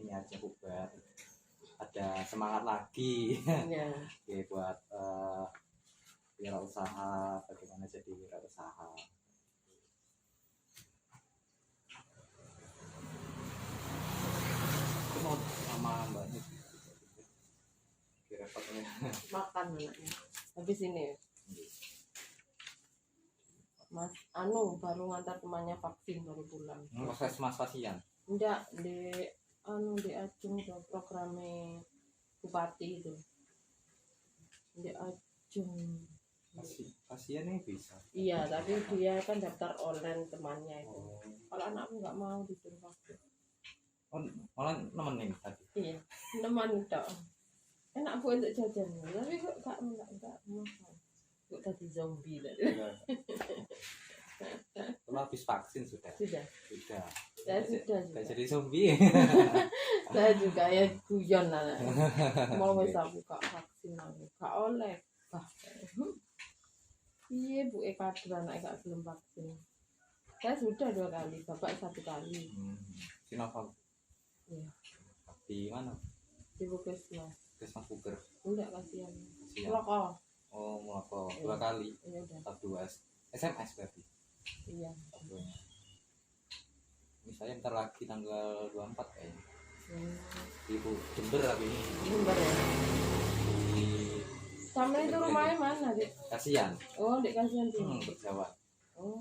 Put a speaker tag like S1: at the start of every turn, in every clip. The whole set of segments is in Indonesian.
S1: ini aja bubar, ada semangat lagi
S2: Ya.
S1: Oke, buat wirausaha, bagaimana jadi wirausaha. Itu mau sama mbaknya repotnya
S2: Makan anaknya. Habis ini Mas baru ngantar temannya vaksin baru pulang.
S1: Puskesmas pasien.
S2: Enggak di di Ajung tuh programnya bupati itu. Di Ajung.
S1: Pasiennya bisa.
S2: Iya, tapi dia kan daftar online temannya itu.
S1: Oh.
S2: Kalau anakku nggak mau disuruh vaksin.
S1: Oh, malah nemenin tadi.
S2: Iya, teman itu. Enak bu untuk jajan, tapi kok enggak makan. Kok tadi zombie tadi.
S1: Kalau habis vaksin sudah.
S2: Sudah. Saya sudah.
S1: Jadi zombie.
S2: Saya juga ya guyon anak. Mau bisa buka vaksin lagi. Gak oleh. Iya bu kader anak gak belum vaksin. Saya sudah 2 kali, bapak 1 kali.
S1: Sinovac.
S2: Iya.
S1: Di mana?
S2: Di Puskesmas.
S1: Puskesmas Puger.
S2: Enggak kasihan.
S1: Kasihan.
S2: Loko.
S1: Oh, Mulako 2 kali.
S2: Iya udah.
S1: Tahap 2 SMS berarti.
S2: Iya.
S1: Ini saya ntar lagi tanggal 24 kayaknya. Ibu Jember tapi ini.
S2: Jember ya.
S1: Di
S2: Sama itu rumahnya mana, Dek?
S1: Kasihan.
S2: Oh, Dek Kasihan tuh.
S1: Berjawa.
S2: Oh.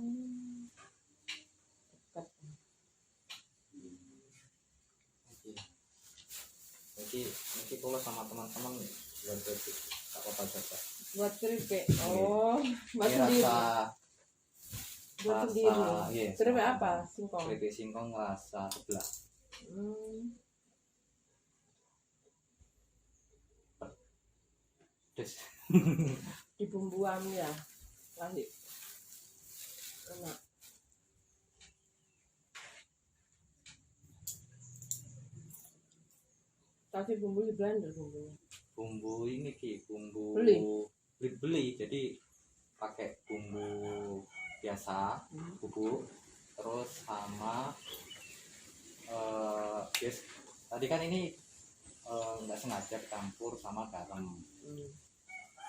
S2: Dekat.
S1: Nanti kalau sama teman-teman buat keripik tak apa saja.
S2: Buat keripik. Oh, buat
S1: Ini
S2: sendiri. Buat
S1: rasa
S2: sendiri.
S1: iya,
S2: Keripik apa? Singkong.
S1: keripik singkong rasa sebelah. Pedes.
S2: Di bumbuan ya. Kasih. Enak. Kasih bumbu di blender bumbunya.
S1: Bumbu ini bumbu
S2: Beli.
S1: jadi pakai bumbu biasa, bubuk, terus sama yes, tadi kan ini nggak sengaja campur sama garam.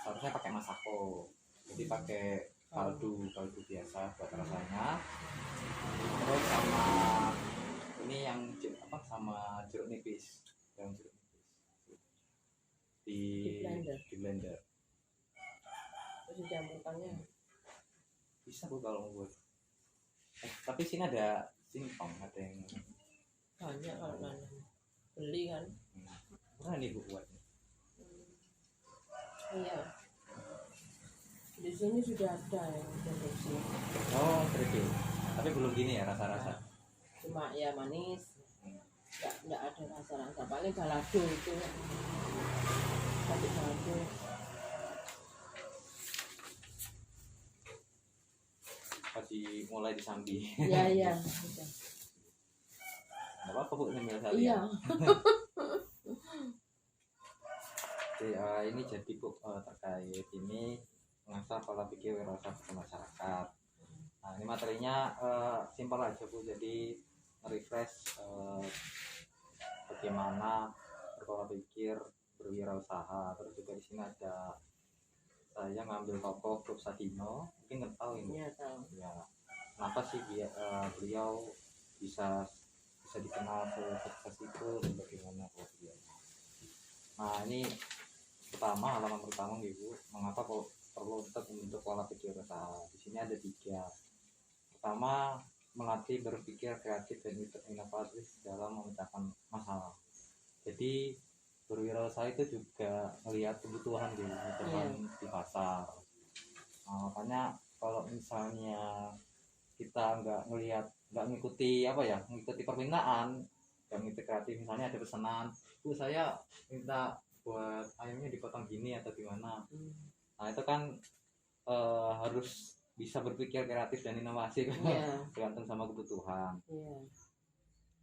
S1: Seharusnya pakai masako, jadi pakai kaldu biasa buat rasanya. Terus sama ini yang sama jeruk nipis, di blender.
S2: Terus dicampurkannya.
S1: Bisa bu kalau mau buat. Tapi sini ada singkong, ada yang
S2: Banyak kalau nanam. Beli kan.
S1: Mana nih bu buatnya?
S2: Iya. Di sini sudah ada yang produksi.
S1: Oh, keripik. Tapi belum gini ya rasa-rasa.
S2: Cuma ya manis. Enggak ada rasa-rasa. Paling balado itu. Tapi balado.
S1: Pasti mulai disambi.
S2: Iya.
S1: Nggak apa-apa bu, sambil saya.
S2: Iya.
S1: Oke, ini jadi bu terkait ini mengasah pola pikir wirausaha ke masyarakat. Nah ini materinya simpel aja bu, jadi refresh bagaimana berpola pikir berwirausaha. Terus juga di sini ada saya ngambil tokoh Prof Sadino, mungkin nggak tahu ini.
S2: Iya tahu.
S1: Ya, kenapa sih beliau bisa dikenal sukses itu dan bagaimana kalau beliau. Nah ini pertama, halaman pertama ibu, mengapa perlu untuk membentuk pola pikir usaha. Di sini ada 3. Pertama, melatih berpikir kreatif dan inovatif dalam memecahkan masalah. Jadi berwirausaha itu juga melihat kebutuhan di di pasar. Nah, makanya kalau misalnya kita nggak ngikuti ngikuti permintaan, nggak ngikuti kreatif, misalnya ada pesanan, bu saya minta buat ayamnya dipotong gini atau gimana. Nah itu kan harus bisa berpikir kreatif dan inovasi, tergantung sama kebutuhan.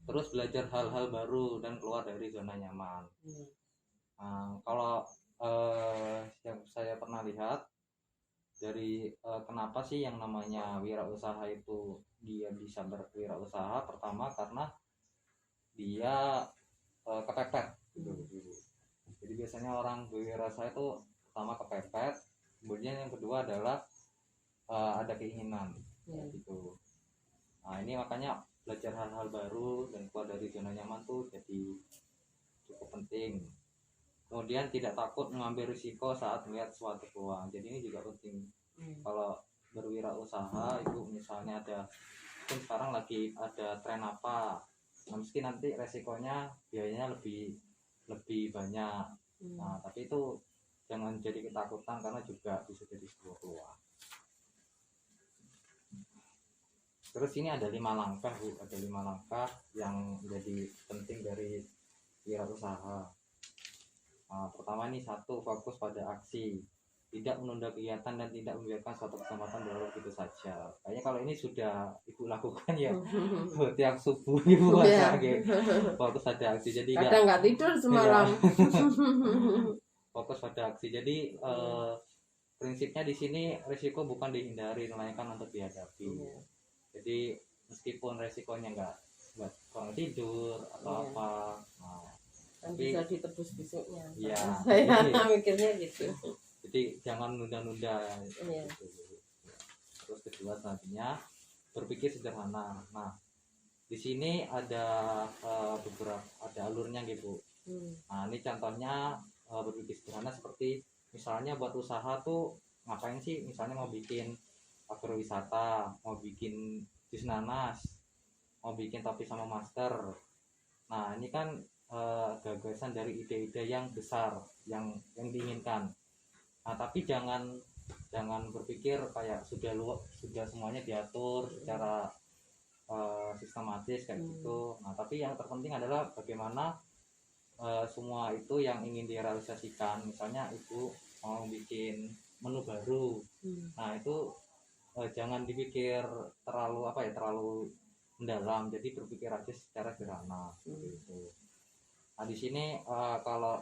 S1: Terus belajar hal-hal baru dan keluar dari zona nyaman. Kalau yang saya pernah lihat dari kenapa sih yang namanya wirausaha itu dia bisa berwirausaha, pertama karena dia kepepet gitu. Jadi biasanya orang berwirausaha itu pertama kepepet, kemudian yang kedua adalah ada keinginan gitu. Nah ini makanya belajar hal-hal baru dan keluar dari zona nyaman tuh jadi cukup penting. Kemudian tidak takut mengambil risiko saat melihat suatu peluang, jadi ini juga penting. Kalau berwirausaha itu misalnya ada, mungkin sekarang lagi ada tren apa, nah, meski nanti resikonya biayanya lebih banyak. Nah tapi itu jangan jadi ketakutan karena juga bisa jadi sebuah peluang. Terus ini ada 5 langkah Bu, ada 5 langkah yang menjadi penting dari wirausaha. Nah, pertama ini 1, fokus pada aksi, tidak menunda kegiatan dan tidak membiarkan suatu kesempatan berlalu begitu saja. Kayaknya kalau ini sudah Ibu lakukan ya tiap subuh Ibu baca gitu. Fokus pada aksi, jadi
S2: kadang nggak tidur semalam.
S1: Fokus pada aksi, jadi prinsipnya di sini risiko bukan dihindari melainkan untuk dihadapi. Jadi meskipun resikonya nggak kurang tidur atau apa, nah, tapi
S2: bisa ditebus besoknya.
S1: Iya.
S2: Saya mikirnya gitu.
S1: Jadi jangan nunda-nunda.
S2: Iya.
S1: Gitu. Terus kedua selanjutnya berpikir sederhana. Nah di sini ada beberapa alurnya gitu. Nah ini contohnya berpikir sederhana seperti misalnya buat usaha tuh ngapain sih, misalnya mau bikin agrowisata, mau bikin jus nanas, mau bikin topi sama masker. Nah ini kan gagasan dari ide-ide yang besar yang diinginkan. Nah tapi jangan berpikir kayak sudah semuanya diatur secara sistematis kayak gitu. Nah tapi yang terpenting adalah bagaimana semua itu yang ingin direalisasikan. Misalnya Ibu mau bikin menu baru, nah itu jangan dipikir terlalu mendalam, jadi berpikir aja secara sederhana gitu. Nah di sini kalau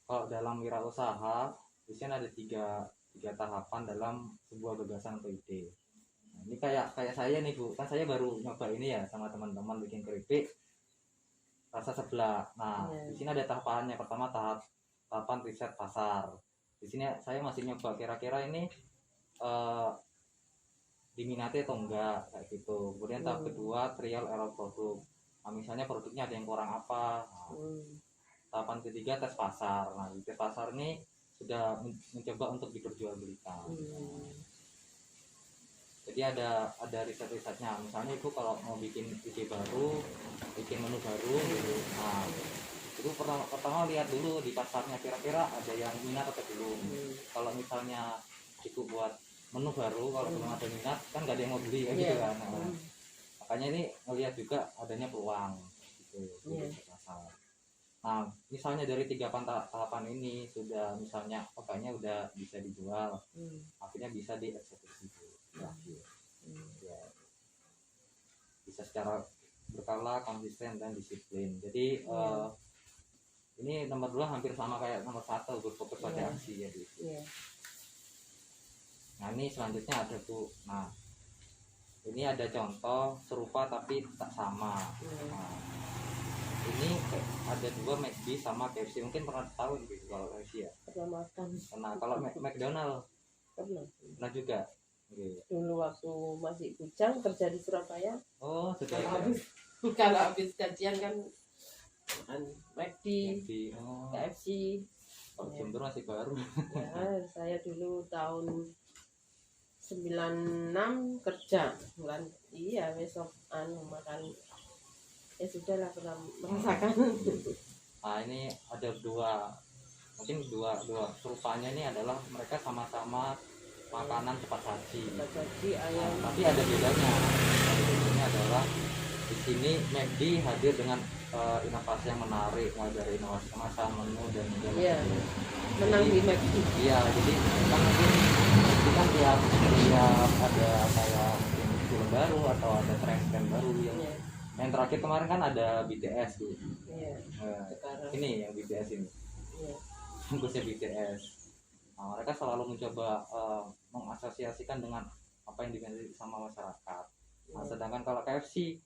S1: dalam wirausaha di sini ada tiga tahapan dalam sebuah gagasan atau ide. Nah, ini kayak saya nih Bu, kan saya baru nyoba ini ya sama teman-teman bikin keripik rasa sebelah. Nah di sini ada tahapannya. Pertama tahapan riset pasar. Di sini saya masih nyoba kira-kira ini diminati atau enggak kayak gitu. Kemudian tahap kedua trial error produk. Nah, misalnya produknya ada yang kurang apa. Nah, tahapan ketiga tes pasar. Nah di tes pasar ini sudah mencoba untuk diperjualbelikan. Jadi ada riset-risetnya. Misalnya Ibu kalau mau bikin ide baru, bikin menu baru gitu. Nah itu pertama lihat dulu di pasarnya kira-kira ada yang minat atau belum. Kalau misalnya Ibu buat menu baru, kalau belum ada minat kan nggak ada yang mau beli kan gitu kan. Nah, makanya ini melihat juga adanya peluang gitu di pasar. Nah misalnya dari 3 tahapan ini sudah misalnya kayaknya udah bisa dijual, akhirnya bisa dieksekusi ya, bisa secara berkala, konsisten dan disiplin. Jadi ini nomor 2 hampir sama kayak nomor 1, berfokus pada aksi ya gitu. Nah ini selanjutnya ada Bu. Nah ini ada contoh serupa tapi tak sama. Nah, ini ada 2 McD sama KFC, mungkin pernah tahu gitu kalau KFC ya.
S2: Pernah makan.
S1: Nah kalau McDonald pernah juga.
S2: Dulu waktu masih bujang kerja di Surabaya.
S1: Oh sudah.
S2: Kalau habis gajian kan McD, KFC.
S1: Jember masih baru.
S2: Ya, saya dulu tahun 96 kerja bulan besok makan ya sudahlah, pernah merasakan.
S1: Nah ini ada mungkin dua serupanya ini adalah mereka sama-sama makanan cepat saji
S2: ayam.
S1: Nah, tapi ada bedanya. Bedanya adalah di sini McD hadir dengan inovasi yang menarik, mulai dari inovasi kemasan, menu dan
S2: menang di McD.
S1: Iya, jadi kan mungkin itu kan tiap ada kayak film baru atau ada tren baru yang terakhir kemarin kan ada BTS tuh. Ini yang BTS ini. Bungkusnya BTS. Nah, mereka selalu mencoba mengasosiasikan dengan apa yang diminati sama masyarakat. Nah, sedangkan kalau KFC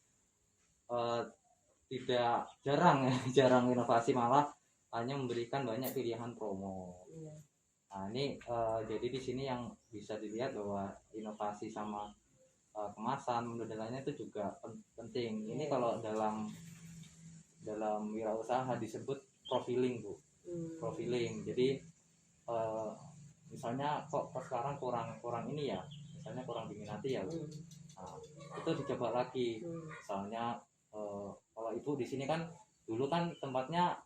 S1: tidak jarang ya, jarang inovasi, malah hanya memberikan banyak pilihan promo.
S2: Iya.
S1: Nah ini jadi di sini yang bisa dilihat bahwa inovasi sama kemasan modelannya itu juga penting. Ini
S2: Iya.
S1: kalau dalam wirausaha disebut profiling Bu, profiling. Jadi misalnya kok sekarang kurang ini ya, misalnya kurang diminati ya Bu. Nah, itu dicoba lagi. Misalnya kalau Ibu di sini kan dulu kan tempatnya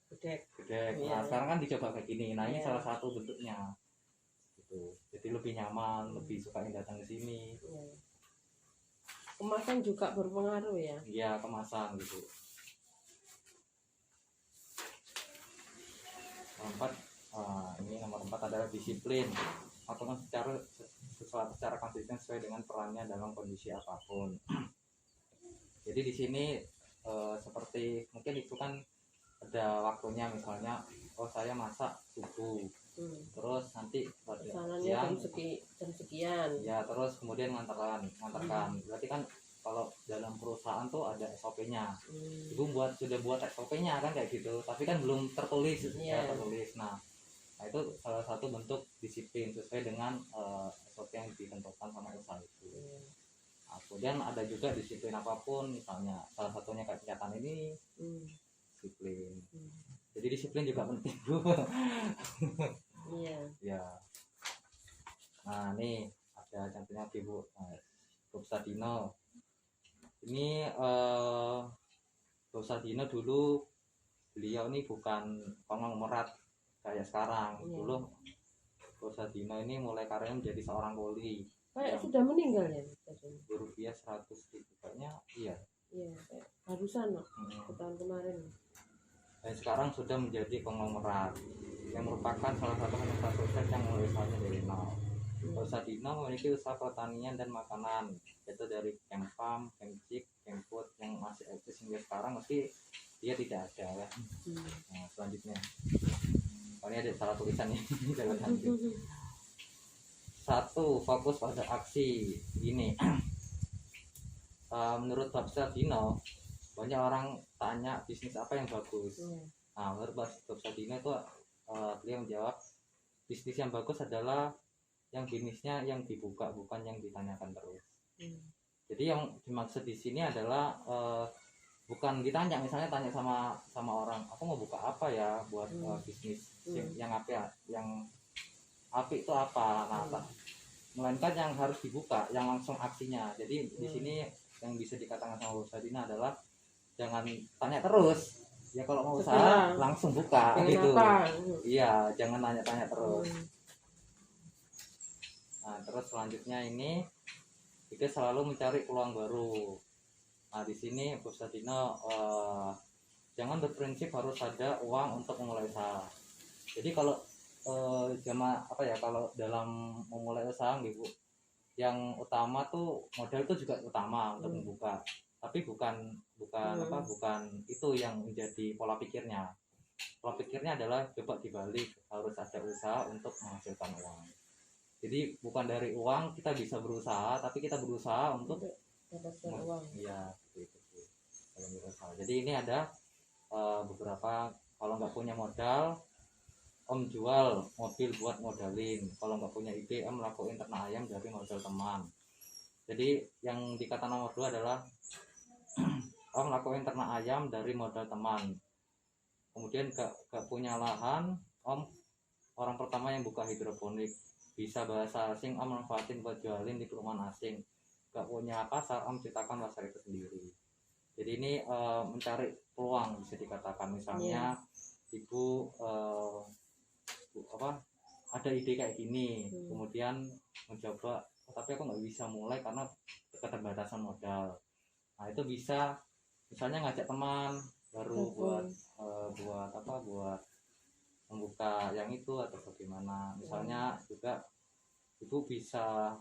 S2: Gede.
S1: gede.
S2: Iya.
S1: Nah, sekarang kan dicoba kayak gini. Nah, ini
S2: Iya.
S1: salah satu bentuknya. Gitu. Jadi lebih nyaman, lebih suka yang datang ke sini.
S2: Iya. Kemasan juga berpengaruh ya.
S1: Iya, kemasan gitu. Nomor 4, ini nomor 4 adalah disiplin. Melakukan sesuatu secara konsisten sesuai dengan perannya dalam kondisi apapun. Jadi di sini seperti mungkin itu kan ada waktunya, misalnya saya masak subuh, terus nanti pada
S2: Pesanannya
S1: siang
S2: jam sekian.
S1: ya, terus kemudian ngantarkan. Berarti kan kalau dalam perusahaan tuh ada SOP-nya. Ibu sudah buat SOP-nya kan kayak gitu, tapi kan belum tertulis secara tertulis. Nah itu salah satu bentuk disiplin sesuai dengan SOP yang ditentukan sama usaha itu. Nah, kemudian ada juga disiplin apapun, misalnya salah satunya kayak kesehatan ini disiplin. Jadi disiplin juga penting Bu.
S2: Iya.
S1: Ya. Nah ini ada contohnya Bu, Bob Sadino. Ini Bob Sadino dulu beliau ini bukan konglomerat kayak sekarang. Dulu Bob Sadino ini mulai karirnya menjadi seorang kuli.
S2: Kayak sudah meninggal ya?
S1: Berusia 100.000 kayaknya. Iya.
S2: Iya, barusan tahun kemarin.
S1: Dan sekarang sudah menjadi konglomerat yang merupakan salah satu pengusaha sukses yang mulai usahanya dari nol. Bob Sadino memiliki usaha pertanian dan makanan, yaitu dari Kempam, Kemcik, Kemfood yang masih eksis hingga sekarang, meski dia tidak ada ya. Nah, selanjutnya, ini ada salah tulisan nih. Satu, fokus pada aksi. Ini menurut Bob Sadino, banyak orang tanya bisnis apa yang bagus. Nah, menurut Bob Sadino itu beliau menjawab, bisnis yang bagus adalah yang bisnisnya yang dibuka, bukan yang ditanyakan terus. Jadi yang dimaksud di sini adalah bukan ditanya, misalnya tanya sama orang, aku mau buka apa ya buat bisnis yang apa ya, yang api itu apa. Nah, melainkan yang harus dibuka, yang langsung aksinya. Jadi di sini yang bisa dikatakan sama Bob Sadino adalah jangan tanya terus. Ya kalau mau usaha langsung buka gitu. Iya, jangan tanya-tanya terus. Nah, terus selanjutnya ini kita selalu mencari peluang baru. Nah, di sini Bob Sadino jangan berprinsip harus ada uang untuk memulai usaha. Jadi kalau kalau dalam memulai usaha gitu, yang utama tuh modal itu juga utama untuk membuka, tapi bukan itu yang menjadi pola pikirnya. Pola pikirnya adalah coba dibalik, harus ada usaha untuk menghasilkan uang. Jadi bukan dari uang kita bisa berusaha, tapi kita berusaha untuk
S2: dapatkan uang.
S1: Iya, itu. Jadi ini ada beberapa, kalau nggak punya modal, Om jual mobil buat modalin. Kalau nggak punya ide, Om lakuin ternak ayam dari modal teman. Jadi yang dikata nomor 2 adalah Om lakuin ternak ayam dari modal teman. Kemudian gak punya lahan, Om orang pertama yang buka hidroponik. Bisa bahasa asing, Om manfaatin buat jualin di perumahan asing. Gak punya pasar, Om ciptakan pasar itu sendiri. Jadi ini mencari peluang bisa dikatakan. Misalnya Ibu ada ide kayak gini, kemudian mencoba, tapi aku nggak bisa mulai karena keterbatasan modal. Nah itu bisa misalnya ngajak teman baru buat membuka yang itu atau bagaimana. Misalnya juga Ibu bisa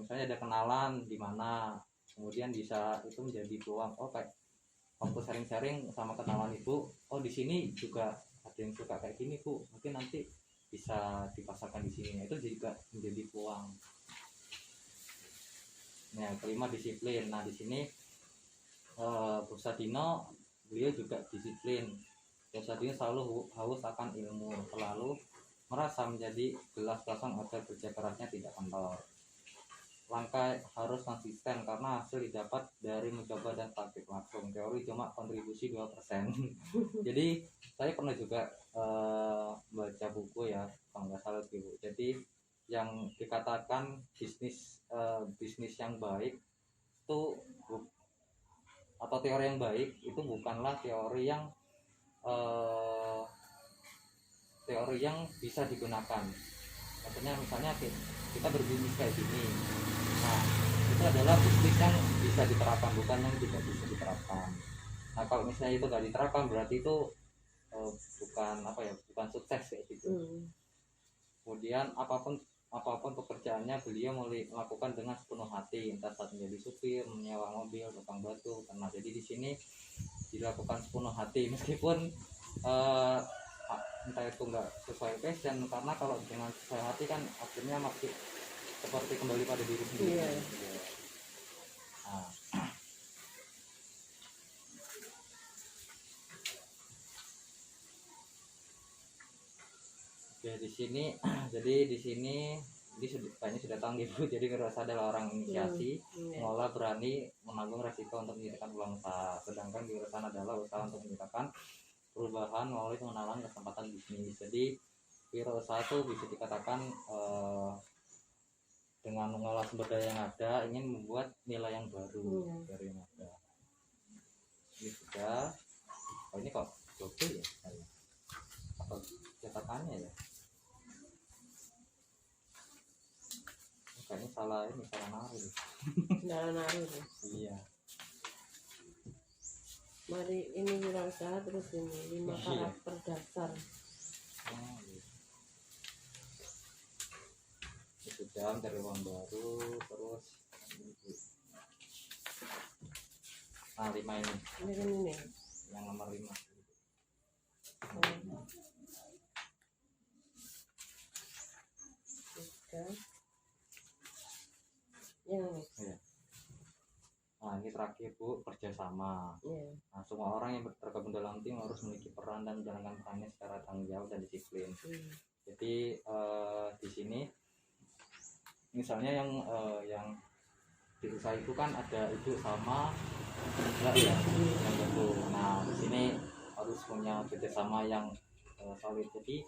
S1: misalnya ada kenalan di mana, kemudian bisa itu menjadi peluang. Kayak waktu sharing-sharing sama kenalan Ibu, di sini juga ada yang suka kayak gini Bu, mungkin nanti bisa dipasarkan di sini. Itu juga menjadi peluang. Nah, kelima disiplin. Nah, di sini Bursadino beliau juga disiplin. Bursadino selalu haus akan ilmu, selalu merasa menjadi gelas kosong agar kerja kerasnya tidak kendor. Langkah harus konsisten karena hasil didapat dari mencoba dan praktik langsung. Teori cuma kontribusi 2%. Jadi saya pernah juga baca buku ya, kalau nggak salah Bu. Jadi yang dikatakan bisnis yang baik itu atau teori yang baik itu bukanlah teori eh, bisa digunakan. Maksudnya misalnya kita berbisnis kayak gini, nah itu adalah bisnis yang bisa diterapkan, bukan yang tidak bisa diterapkan. Nah kalau misalnya itu nggak diterapkan berarti itu bukan sukses kayak gitu. Kemudian apapun pekerjaannya beliau mulai melakukan dengan sepenuh hati, entah saat menjadi supir, menyewa mobil, tukang batu. Karena jadi di sini dilakukan sepenuh hati meskipun entah itu nggak sesuai passion, karena kalau dengan sesuai hati kan akhirnya masih seperti kembali pada diri sendiri. Nah, oke di sini jadi di sini kayaknya sudah tahu gitu. Jadi Wirausaha adalah orang inisiasi, mengolah, berani menanggung resiko untuk menyediakan peluang usaha. Sedangkan Wirausaha adalah usaha untuk menciptakan perubahan melalui pengenalan kesempatan bisnis. Jadi Wirausaha itu bisa dikatakan dengan mengolah sumber daya yang ada ingin membuat nilai yang baru dari yang ada. Ini sudah. Oh ini kok double ya saya? Apa cetakannya ya? Kayaknya salah narik.
S2: Salah narik.
S1: Iya.
S2: Mari ini Wirausaha terus ini 5 karakter dasar.
S1: Oh, iya. Ini sudah mencari uang baru terus. Nah 5 ini.
S2: Ini kan ini.
S1: Yang nomor 5.
S2: Ya.
S1: Nah ini terakhir Bu, kerjasama. Nah semua orang yang tergabung dalam tim harus memiliki peran dan menjalankan perannya secara tanggung jawab dan disiplin. Jadi di sini misalnya yang di usaha itu kan ada ibu sama enggak ya yang betul. Nah di sini harus punya kerjasama yang solid. Jadi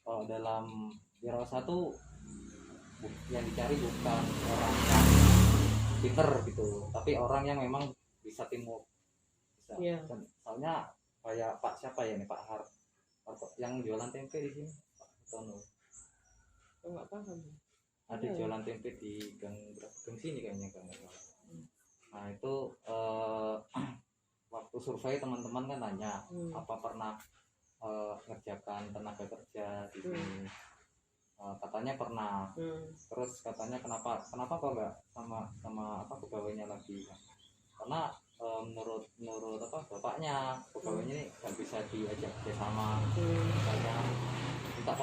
S1: kalau dalam Wirausaha tuh yang dicari bukan orang yang pinter gitu, tapi orang yang memang bisa teamwork. Bisa. Soalnya kayak Pak siapa ya nih, Pak Har yang jualan tempe di sini, Pak Tono.
S2: Enggak paham.
S1: Ada jualan tempe di gang sini kayaknya kan. Nah itu waktu survei teman-teman kan tanya apa pernah ngerjakan tenaga kerja di sini. Katanya pernah. Terus katanya kenapa kok nggak sama pegawainya lagi? Karena menurut bapaknya pegawainya ini nggak bisa diajak kerjasama. Misalnya minta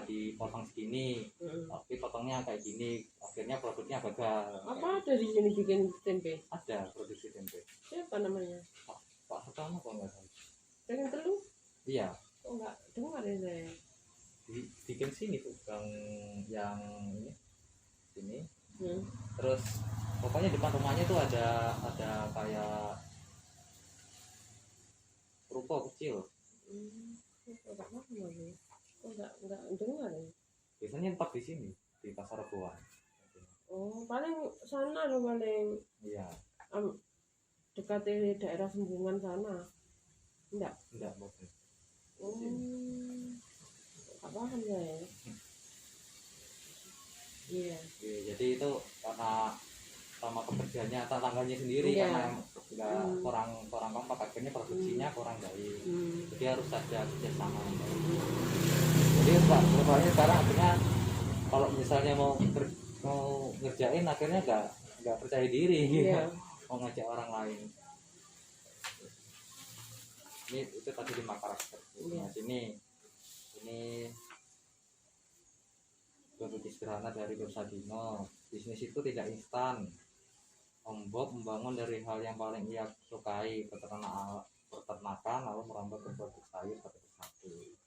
S1: dipotong segini, tapi potongnya kayak gini, akhirnya produknya gagal.
S2: Apa ada di sini bikin tempe?
S1: Ada produksi tempe.
S2: Siapa namanya?
S1: Pak Sutama kok nggak tahu.
S2: Dengan telur?
S1: Iya.
S2: Oh enggak dengar ya saya.
S1: Bikin sini tuh yang ini sini. Terus pokoknya depan rumahnya tuh ada kayak ruko kecil.
S2: Enggak paham lagi. Enggak dengar ya.
S1: Biasanya tempat di sini di Pasar Buah.
S2: Oh paling sana loh paling.
S1: Iya.
S2: Dekat daerah Sembungan sana. Enggak
S1: Boten.
S2: Enggak paham ya. Iya.
S1: Jadi itu karena sama pekerjaannya tetangganya sendiri karena nggak kurang kompak, akhirnya produksinya kurang baik. Jadi harus ada kerjasama. Jadi perubahannya sekarang akhirnya kalau misalnya mau ngerjain akhirnya nggak percaya diri, mau ngajak orang lain. Ini itu tadi 5 karakter. Nah sini ini bentuk sederhana dari Bursadino. Bisnis itu tidak instan. Ombok membangun dari hal yang paling ia sukai, peternakan, lalu merambah ke produk sayur satu persatu.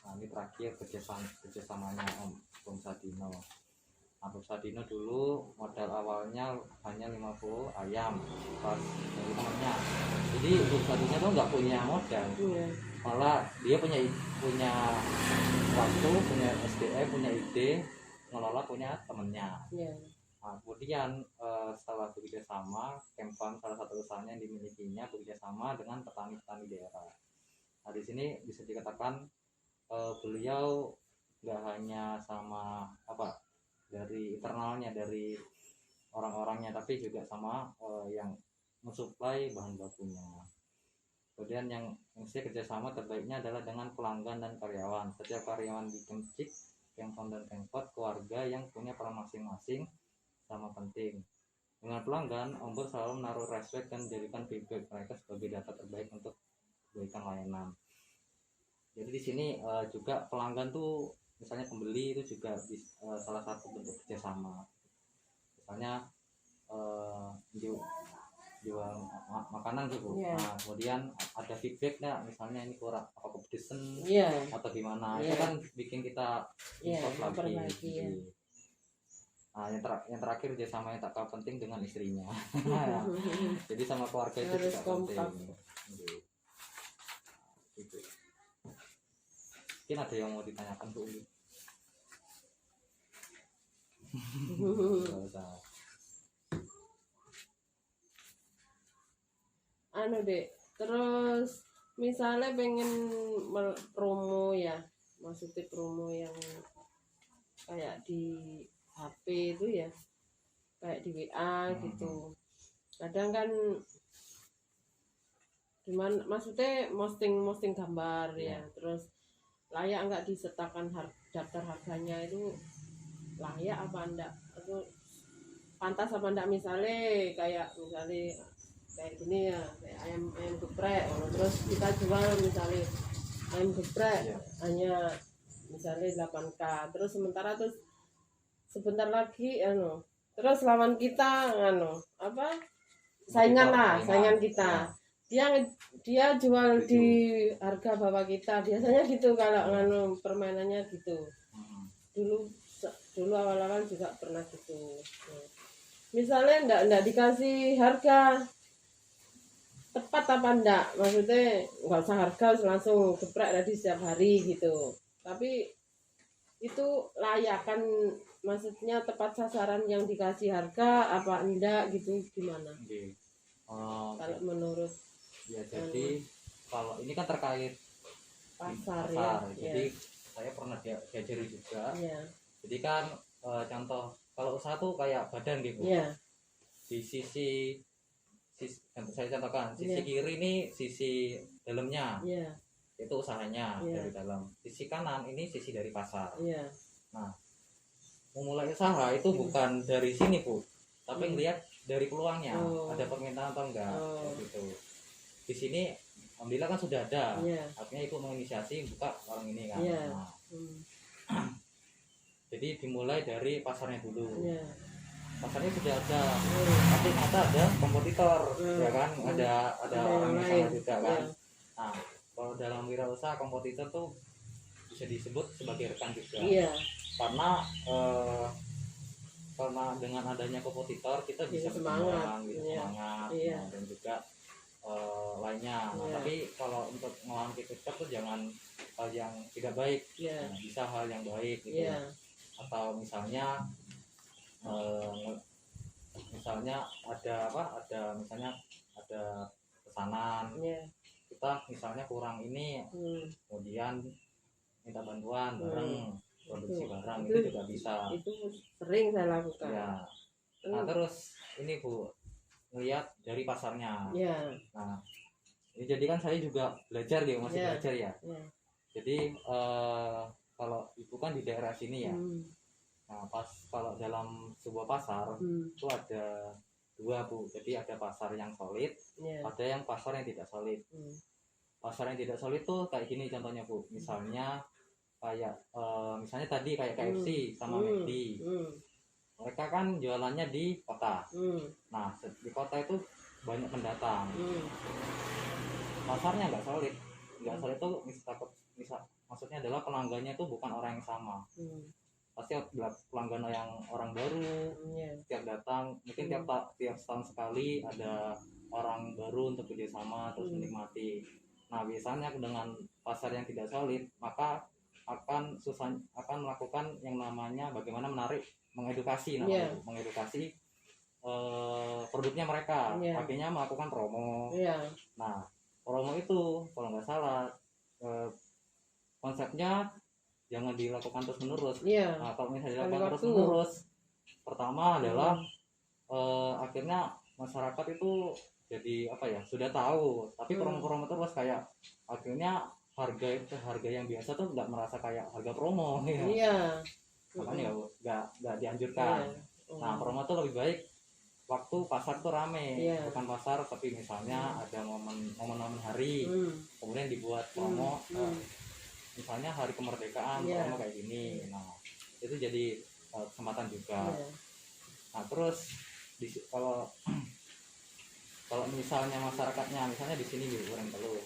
S1: Nah ini terakhir kerjasamanya Om Sadino. Om Sadino dulu modal awalnya hanya 50 ayam pas dari temannya. Jadi Om Sadino tuh nggak punya modal,
S2: Iya.
S1: malah dia punya waktu, punya SDM, punya ide, ngelola punya temennya.
S2: Iya.
S1: Nah, kemudian setelah bekerja sama, Kemfam salah satu usahanya yang dimilikinya bekerja sama dengan petani-petani daerah. Nah di sini bisa dikatakan beliau nggak hanya sama dari internalnya, dari orang-orangnya, tapi juga sama yang mensuplai bahan bakunya. Kemudian yang saya kerjasama terbaiknya adalah dengan pelanggan dan karyawan. Setiap karyawan di Kemcik, Kemfam dan Kemkot, keluarga yang punya peran masing-masing sama penting. Dengan pelanggan, Ombor selalu menaruh respect dan menjadikan feedback mereka sebagai data terbaik untuk kebaikan layanan. Jadi di sini juga pelanggan tuh, misalnya pembeli itu juga salah satu bentuk kerjasama. Misalnya jual makanan gitu.
S2: Yeah.
S1: Nah kemudian ada feedback nggak, misalnya ini kurang apa kepedesan atau gimana, itu kan bikin kita improve lagi.
S2: Ya.
S1: Nah yang terakhir kerjasama yang tak kalah penting dengan istrinya. Jadi sama keluarga itu
S2: harus
S1: juga
S2: kompak.
S1: penting gitu. Mungkin ada yang mau ditanyakan Bu Uli? Nggak usah.
S2: Dek, terus misalnya pengen promo ya, maksudnya promo yang kayak di HP itu ya, kayak di WA gitu. Kadang kan gimana, maksudnya posting gambar ya, terus layak nggak disertakan daftar harganya, itu layak apa enggak, atau pantas apa enggak, misalnya kayak gini ya, kayak ayam geprek, terus kita jual misalnya ayam geprek hanya misalnya 8K, terus sebentar lagi terus lawan kita saingan kita, dia jual di harga bawah kita, biasanya gitu kalau permainannya gitu. Dulu awal-awal juga pernah gitu. Misalnya enggak dikasih harga tepat apa enggak, maksudnya nggak usah harga langsung geprek tadi setiap hari gitu, tapi itu layak kan, maksudnya tepat sasaran yang dikasih harga apa enggak gitu, gimana? Kalau menurut
S1: ya, jadi kalau ini kan terkait
S2: pasar
S1: jadi saya pernah diajari juga. Jadi kan contoh kalau usaha tuh kayak badan gitu. Di sisi saya contohkan, sisi kiri ini sisi dalamnya, itu usahanya dari dalam. Sisi kanan ini sisi dari pasar. Nah, memulai usaha itu bukan dari sini Bu, tapi ngelihat dari peluangnya, ada permintaan atau enggak, gitu. Di sini alhamdulillah kan sudah ada, artinya Ibu menginisiasi buka warung ini kan. Nah, jadi dimulai dari pasarnya dulu. Pasarnya sudah ada, tapi ada kompetitor, ya kan, ada orang yang sama juga kan. Nah, kalau dalam wirausaha kompetitor tuh bisa disebut sebagai rekan juga, karena dengan adanya kompetitor kita bisa berkembang, semangat, dan juga lainnya. Nah, tapi kalau untuk melawan kompetitor tuh jangan hal yang tidak baik, bisa hal yang baik gitu. Atau misalnya ada pesanan, kita misalnya kurang ini, kemudian minta bantuan bareng, produksi barang, itu juga bisa.
S2: Itu sering saya lakukan.
S1: Nah terus ini Bu, ngelihat dari pasarnya. Nah ini jadi kan saya juga belajar ya, masih belajar ya. Jadi kalau Ibu kan di daerah sini ya. Nah pas kalau dalam sebuah pasar itu ada dua Bu, jadi ada pasar yang solid, ada yang pasar yang tidak solid. Pasar yang tidak solid tuh kayak gini contohnya Bu, misalnya kayak misalnya tadi kayak KFC sama McD, mereka kan jualannya di kota. Nah di kota itu banyak pendatang, pasarnya nggak solid. Nggak solid itu maksudnya adalah pelanggannya itu bukan orang yang sama. Pasti pelanggan yang orang baru, tiap datang mungkin tiap setahun sekali ada orang baru untuk kerjasama terus menikmati. Nah biasanya dengan pasar yang tidak solid, maka akan melakukan yang namanya bagaimana mengedukasi mengedukasi produknya mereka. Akhirnya melakukan promo. Nah promo itu kalau nggak salah konsepnya jangan dilakukan terus menerus. Nah kalau misalnya dilakukan terus menerus, pertama adalah akhirnya masyarakat itu jadi apa ya, sudah tahu, tapi promo-promo terus kayak akhirnya harga yang biasa tuh nggak merasa kayak harga promo ya. Makanya nggak dianjurkan. Nah promo tuh lebih baik waktu pasar tuh rame, bukan pasar tapi misalnya ada momen hari, kemudian dibuat promo. Misalnya hari kemerdekaan promo kayak gini. Nah itu jadi kesempatan juga. Nah terus kalau misalnya masyarakatnya misalnya di sini di Goreng Telur,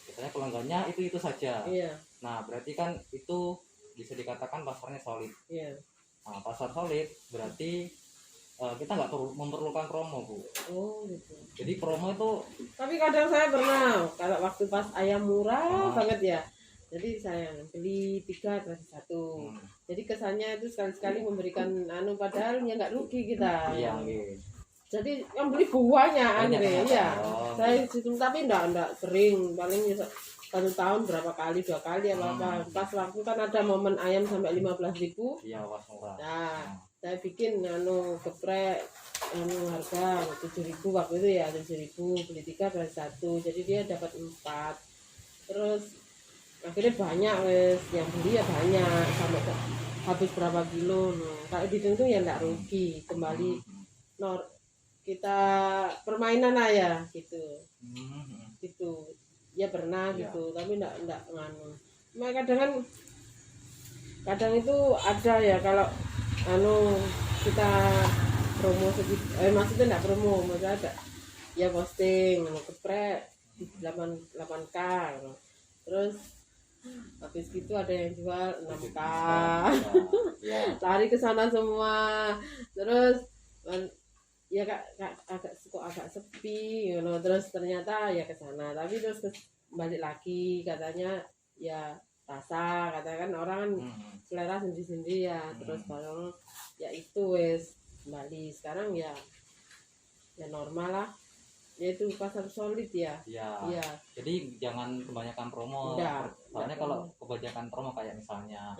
S1: misalnya pelanggannya itu saja. Nah berarti kan itu bisa dikatakan pasarnya solid. Nah pasar solid berarti kita nggak memerlukan promo, Bu.
S2: Gitu.
S1: Jadi promo itu,
S2: tapi kadang saya pernah kalau waktu pas ayam murah banget ya, jadi saya beli 3 gratis 1. Jadi kesannya itu sekali-sekali memberikan padahal ya nggak rugi kita. Jadi yang beli buahnya saya situ, tapi enggak sering, paling 1 tahun berapa kali, 2 kali apa pas waktu kan ada momen ayam sampai 15.000. Nah saya bikin geprek harga 7.000 waktu itu ya, 7.000 beli 3 gratis 1, jadi dia dapat 4. Terus akhirnya banyak yang beli ya banyak, sampai habis berapa kilo. Kalau dihitung ya enggak rugi, kembali kita permainan aja gitu. Ya pernah gitu, tapi enggak nganu. Kadang itu ada ya kalau kita promo maksudnya enggak promo, maksudnya ada ya posting geprek 8K. Terus habis gitu ada yang jual 6K. Lari ke sana semua. Terus ya agak sepi terus ternyata ya ke sana, tapi terus balik lagi katanya ya rasa, katakan orang kan selera sendiri-sendiri ya. Terus bareng ya itu kembali sekarang ya normal lah. Yaitu pasar solid ya. Jadi
S1: jangan kebanyakan promo. Soalnya kalau kebanyakan promo kayak misalnya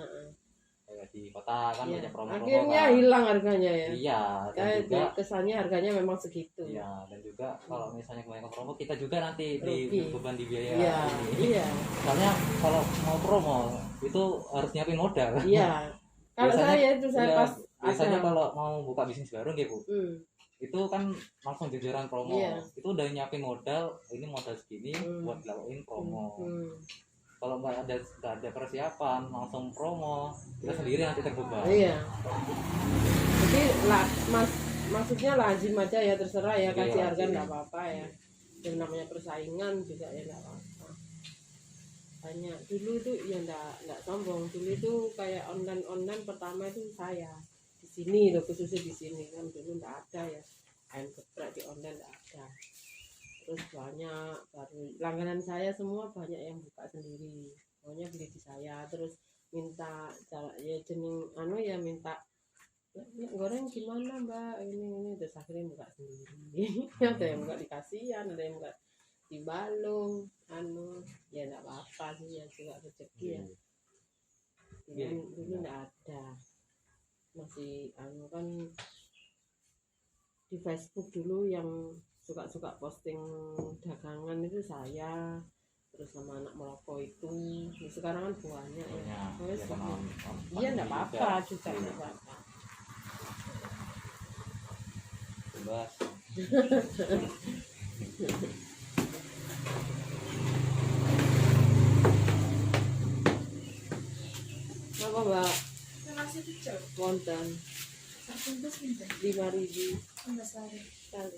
S1: kayak di kota kan banyak promo.
S2: Akhirnya hilang harganya ya.
S1: Dan juga
S2: kesannya harganya memang segitu.
S1: Dan juga kalau misalnya kebanyakan promo, kita juga nanti beban di biaya. Soalnya kalau mau promo itu harus nyiapin modal.
S2: Kalau saya pas
S1: biasanya kalau mau buka bisnis baru Bu. Itu kan langsung jajaran promo. Itu udah nyiapin modal, ini modal segini buat lakuin promo. Kalau nggak ada persiapan langsung promo, kita sendiri nanti terbebani.
S2: Jadi maksudnya lazim aja ya, terserah ya, kasih harga nggak apa-apa ya. Yang namanya persaingan juga ya nggak apa-apa. Banyak dulu itu ya nggak sombong. Dulu itu kayak online pertama itu saya di sini loh, khususnya di sini kan dulu nggak ada ya. Ayam geprek di online nggak ada. Terus banyak baru langganan saya semua banyak yang buka sendiri, maunya beli di saya, terus minta ya jeneng minta goreng gimana Mbak, ini terus akhirnya buka sendiri. Ada yang buka di kasihan, ada yang buka di balung ya enggak apa-apa sih ya, juga rezeki ya. Dulu enggak ada, masih kan di Facebook dulu yang suka posting dagangan itu saya, terus sama anak merokok itu. Sekarang kan banyak ya. Iya enggak apa-apa juga, enggak apa-apa.
S1: Bebas.
S2: Napa Mbak?
S3: Nasi pecel.
S2: Wonten
S3: Bungkus pinten?
S2: 5.000
S3: Enggak sehari.
S2: sekali.